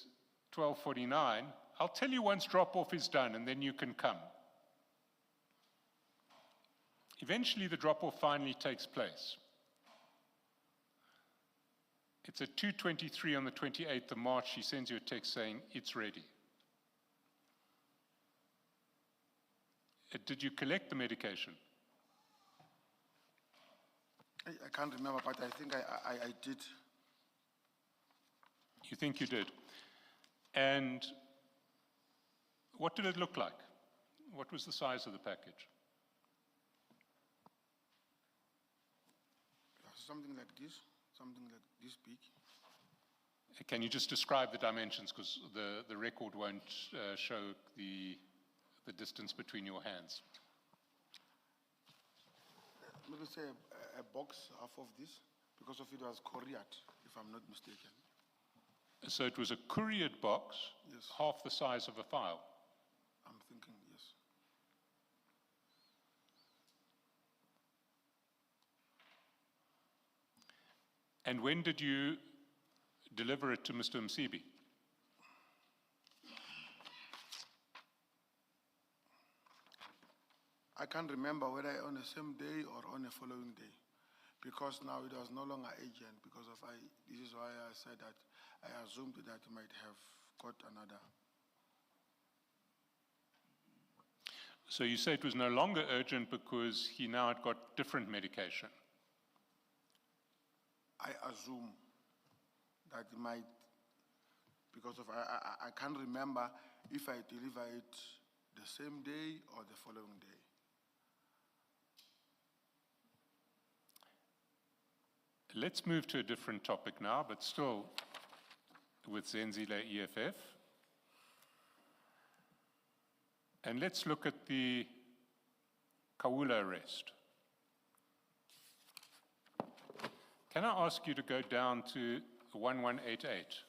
12:49, I'll tell you once drop-off is done, and then you can come. Eventually, the drop-off finally takes place. It's at 2:23 on the 28th of March. He sends you a text saying, it's ready. Did you collect the medication? I can't remember, but I think I did. You think you did? And what did it look like? What was the size of the package? Something like this big. Can you just describe the dimensions, because the record won't show the distance between your hands. Maybe say a box half of this, because of it was couriered, if I'm not mistaken. So it was a couriered box, Yes. half the size of a file. I'm thinking, yes. And when did you deliver it to Mr. Msibi? I can't remember whether on the same day or on the following day, because now it was no longer agent, because of this is why I said that I assumed that he might have got another. So you say it was no longer urgent because he now had got different medication. I assume that it might, because of I can't remember if I deliver it the same day or the following day. Let's move to a different topic now, but still with Zenzile EFF. And let's look at the Kawula arrest. Can I ask you to go down to 1188?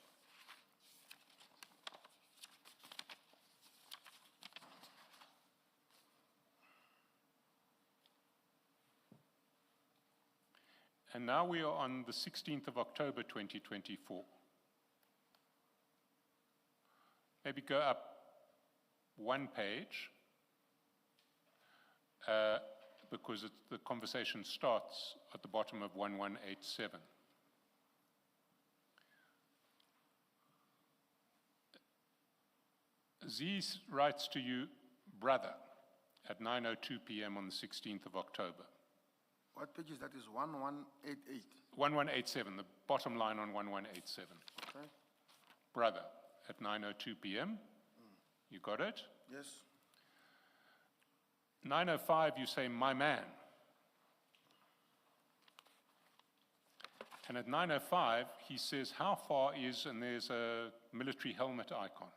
And now we are on the 16th of October 2024. Maybe go up one page, because the conversation starts at the bottom of 1187. Z writes to you, brother, at 9:02 p.m. on the 16th of October. What page is that? Is 1188? 1187, the bottom line on 1187. Okay. Brother, at 9:02 p.m. You got it? Yes. 9:05, you say, my man. And at 9:05, he says, how far is, and there's a military helmet icon.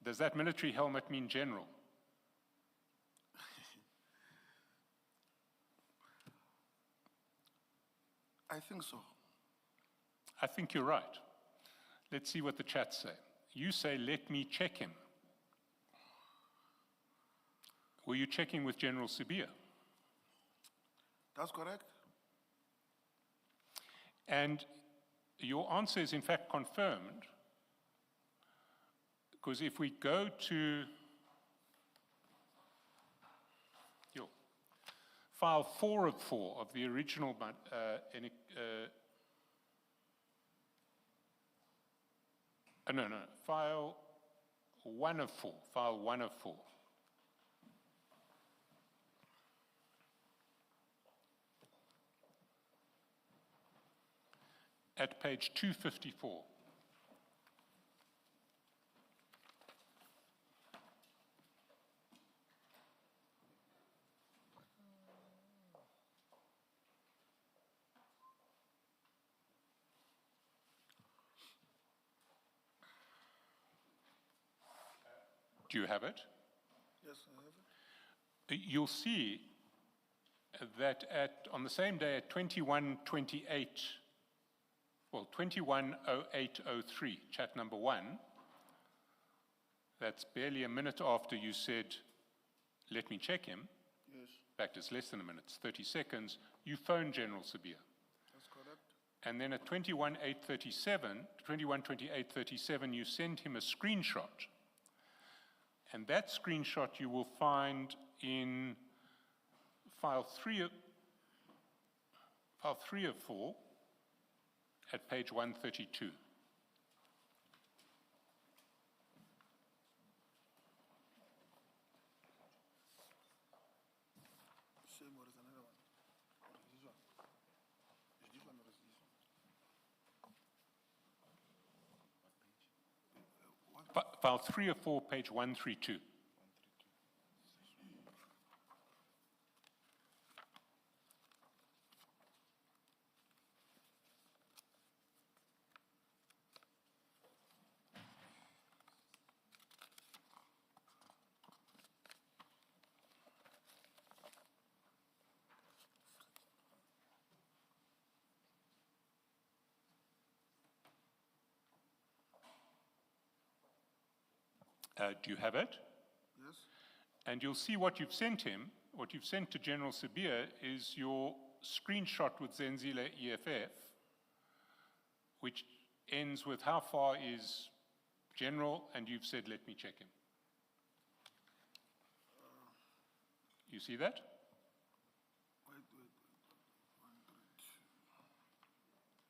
Does that military helmet mean general? I think so. I think you're right. Let's see what the chat say. You say, let me check him. Were you checking with General Sibia? That's correct. And your answer is in fact confirmed, because if we go to file 4 of 4 of the original No, file 1 of 4, file 1 of 4. At page 254. Do you have it? Yes, I have it. You'll see that on the same day at 21:28, well, 21:08:03, chat number 1, that's barely a minute after you said, let me check him. Yes, In fact, it's less than a minute, it's 30 seconds. You phoned General Sabia. that's correct. And then at 21:28:37, you send him a screenshot. And that screenshot you will find in file 3 of 4 at page 132. Same, what is another one? What is this one? Is this one or is this one? File 3 of 4, page 132. Do you have it? Yes, And you'll see what you've sent him, what you've sent to General Sabia is your screenshot with Zenzile EFF, which ends with how far is General, and you've said, let me check him. You see that? wait.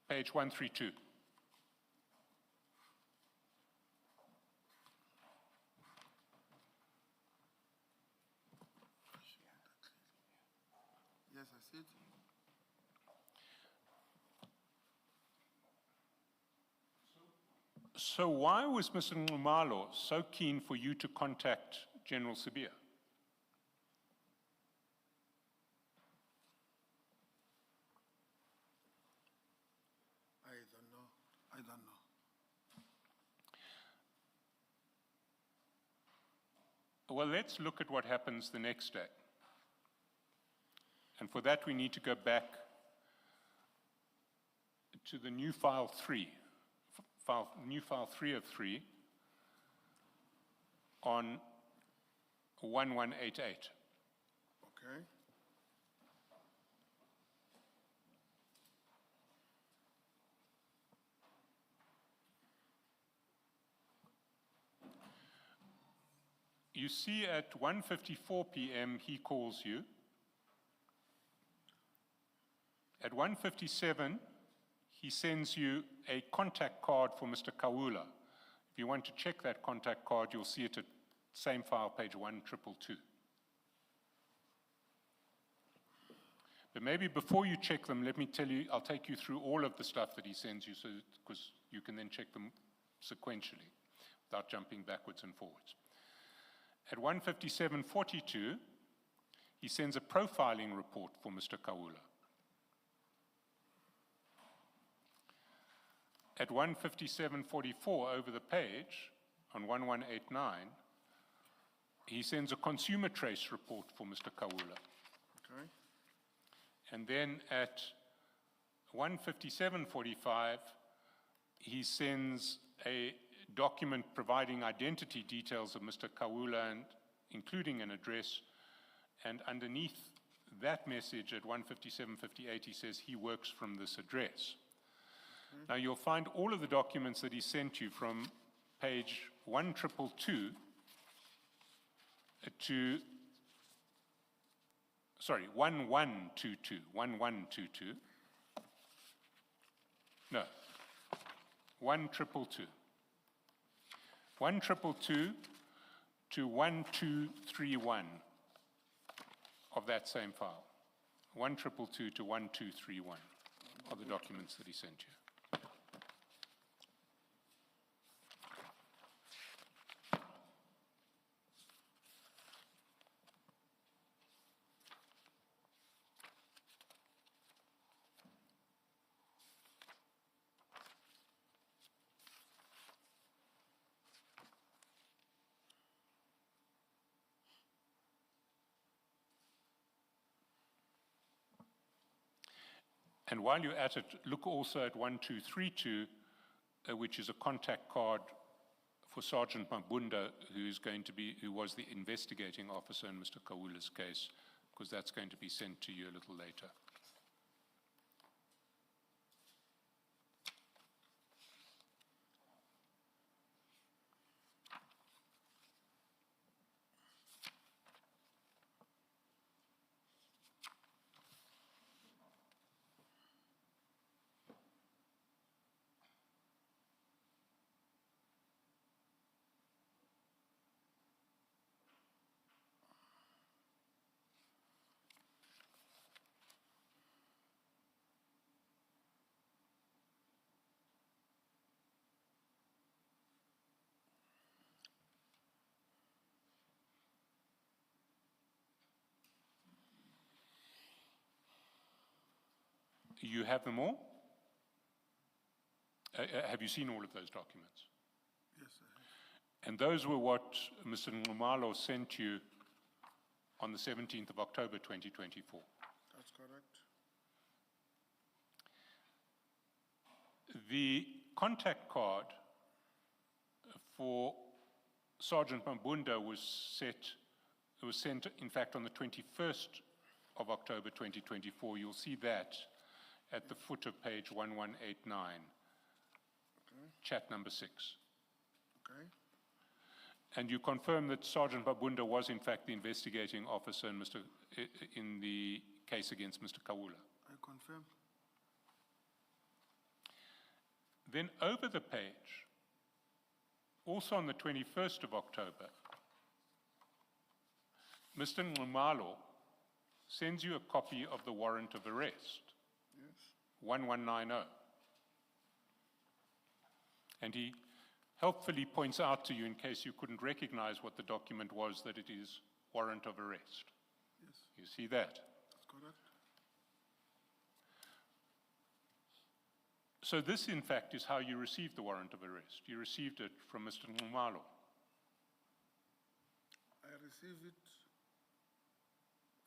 Page 132. Yes, I see it. So why was Mr. Nxumalo so keen for you to contact General Sabia? I don't know. I don't know. Well, let's look at what happens the next day. And for that, we need to go back to the new file 3, new file 3 of 3 on 1188. Okay. You see at 1:54 p.m. he calls you. At 1:57, he sends you a contact card for Mr. Kawula. If you want to check that contact card, you'll see it at same file, page 1222. But maybe before you check them, let me tell you, I'll take you through all of the stuff that he sends you, so because you can then check them sequentially without jumping backwards and forwards. At 1:57:42, he sends a profiling report for Mr. Kawula. At 1:57:44 over the page on 1189, he sends a consumer trace report for Mr. Kawula. Okay. And then at 1:57:45, he sends a document providing identity details of Mr. Kawula, and including an address. And underneath that message at 1:57:58, he says he works from this address. Now you'll find all of the documents that he sent you from page 1222 to, sorry, 1122. No, 1222. 1222 to 1231 of that same file. 1222 to 1231 are the documents that he sent you. And while you're at it, look also at 1232, which is a contact card for Sergeant Mabunda, who was the investigating officer in Mr. Kawula's case, because that's going to be sent to you a little later. You have them all? Have you seen all of those documents? Yes, I have. And those were what Mr. Nxumalo sent you on the 17th of October 2024. That's correct. The contact card for Sergeant Mabunda was sent, in fact, on the 21st of October 2024. You'll see that at the foot of page 1189, Okay. chat number 6. Okay. And you confirm that Sergeant Mabunda was, in fact, the investigating officer in the case against Mr. Kawula. I confirm. Then over the page, also on the 21st of October, Mr. Nxumalo sends you a copy of the warrant of arrest, Yes. 1190. And he helpfully points out to you, in case you couldn't recognize what the document was, that it is warrant of arrest. Yes. You see that? That's correct. So this, in fact, is how you received the warrant of arrest. You received it from Mr. Nxumalo. I received it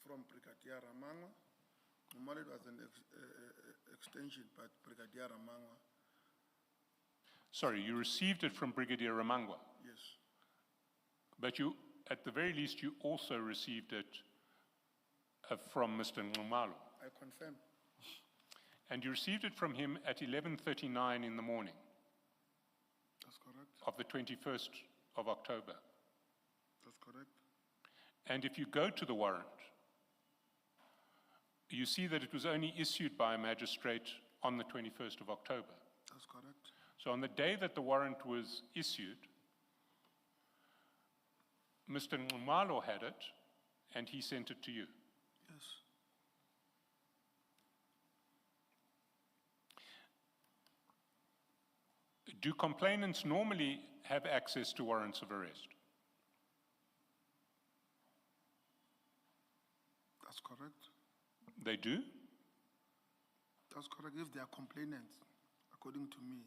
from Brigadier Ramangwa. Normally it was an extension, but Brigadier Ramangwa, Sorry, you received it from Brigadier Ramangwa, yes. but you, at the very least, you also received it from Mr. Nxumalo. I confirm. And you received it from him at 11:39 in the morning That's correct. of the 21st of October. That's correct. And if you go to the warrant, you see that it was only issued by a magistrate on the 21st of October. That's correct. So on the day that the warrant was issued, Mr. Nxumalo had it, and he sent it to you. Yes. Do complainants normally have access to warrants of arrest? That's correct. They do? That's correct. If they are complainants, according to me,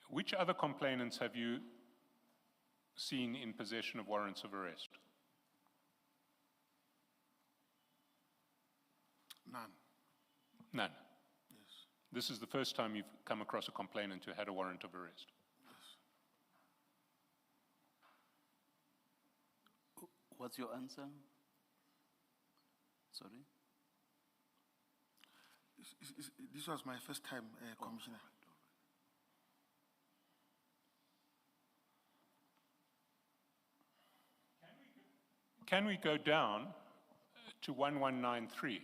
Which other complainants have you seen in possession of warrants of arrest? none. None. Yes. This is the first time you've come across a complainant who had a warrant of arrest. What's your answer? Sorry? This was my first time, Commissioner. Can we go down to 1193?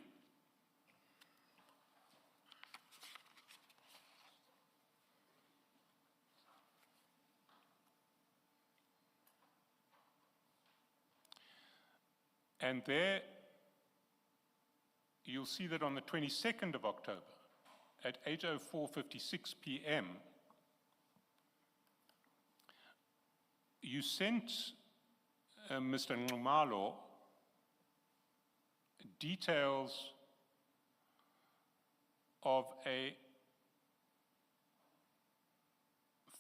And there, you'll see that on the 22nd of October, at 8:04:56 p.m., you sent Mr. Nxumalo details of a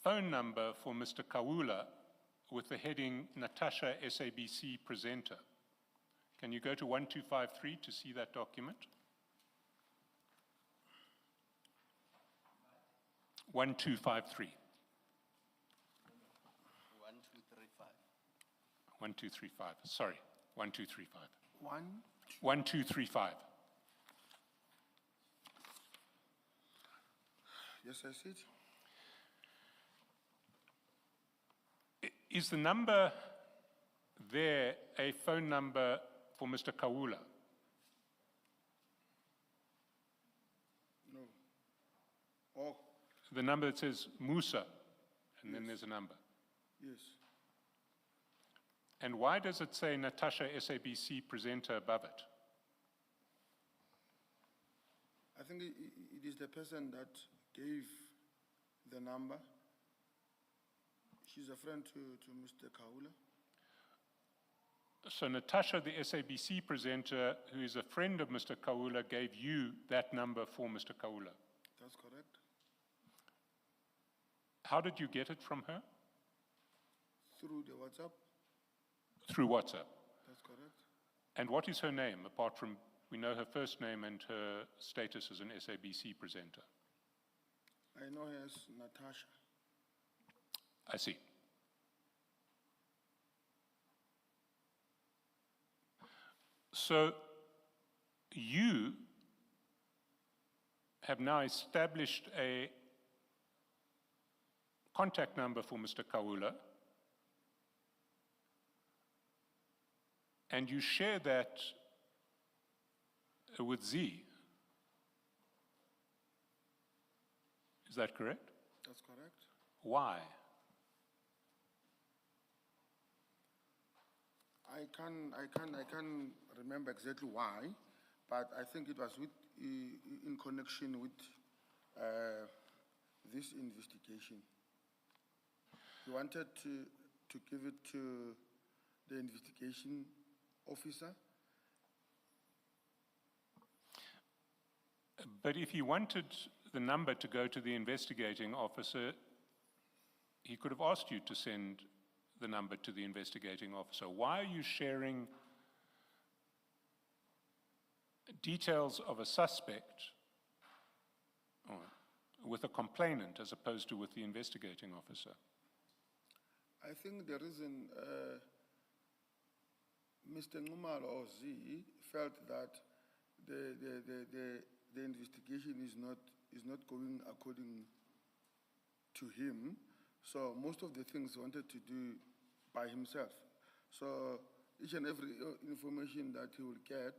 phone number for Mr. Kawula with the heading Natasha SABC presenter. Can you go to 1253 to see that document? 1253. 1235. 1235. Sorry, 1235. 1235. 1235. Yes, I see it. Is the number there a phone number for Mr. Kawula? No. Oh, The number that says Musa, and then there's a number. yes. And why does it say Natasha SABC presenter above it? I think it is the person that gave the number. She's a friend to Mr. Kawula. So Natasha, the SABC presenter, who is a friend of Mr. Kawula, gave you that number for Mr. Kawula. That's correct. How did you get it from her? Through the WhatsApp. Through WhatsApp. That's correct. And what is her name, apart from, we know her first name and her status as an SABC presenter? I know her as Natasha. I see. So you have now established a contact number for Mr. Kawula, and you share that with Z. Is that correct? That's correct. Why? I can't remember exactly why, but I think it was in connection with this investigation. He wanted to give it to the investigation officer. But if he wanted the number to go to the investigating officer, he could have asked you to send the number to the investigating officer. Why are you sharing details of a suspect with a complainant as opposed to with the investigating officer? I think the reason Mr. Nxumalo or Z felt that the investigation is not going according to him, so most of the things he wanted to do by himself. So each and every information that he will get,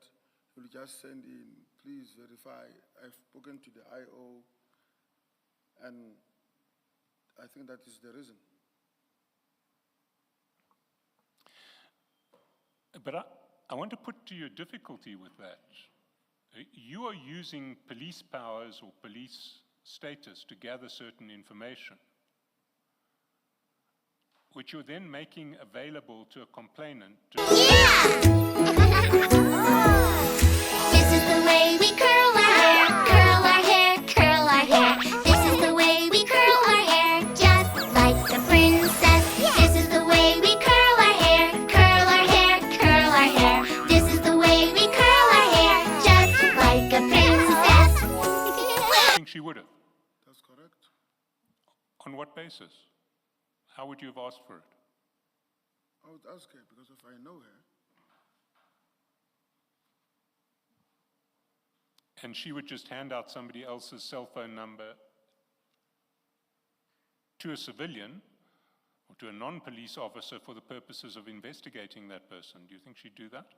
he will just send in, please verify, I've spoken to the IO, and I think that is the reason. But I want to put to you a difficulty with that. You are using police powers or police status to gather certain information, which you're then making available to a complainant. This is the way we curl our hair, curl our hair, curl our hair. This is the way we curl our hair, just like a princess. This is the way we curl our hair, curl our hair, curl our hair. This is the way we curl our hair, just like a princess. I think she would have. That's correct. On what basis? How would you have asked for it? I would ask her because if I know her, And she would just hand out somebody else's cell phone number to a civilian or to a non-police officer for the purposes of investigating that person. Do you think she'd do that?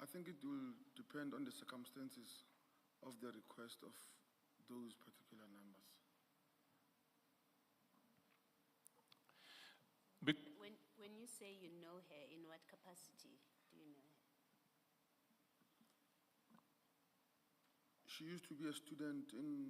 I think it will depend on the circumstances of the request of those particular numbers. When you say you know her, in what capacity do Do you know her? She used to be a student in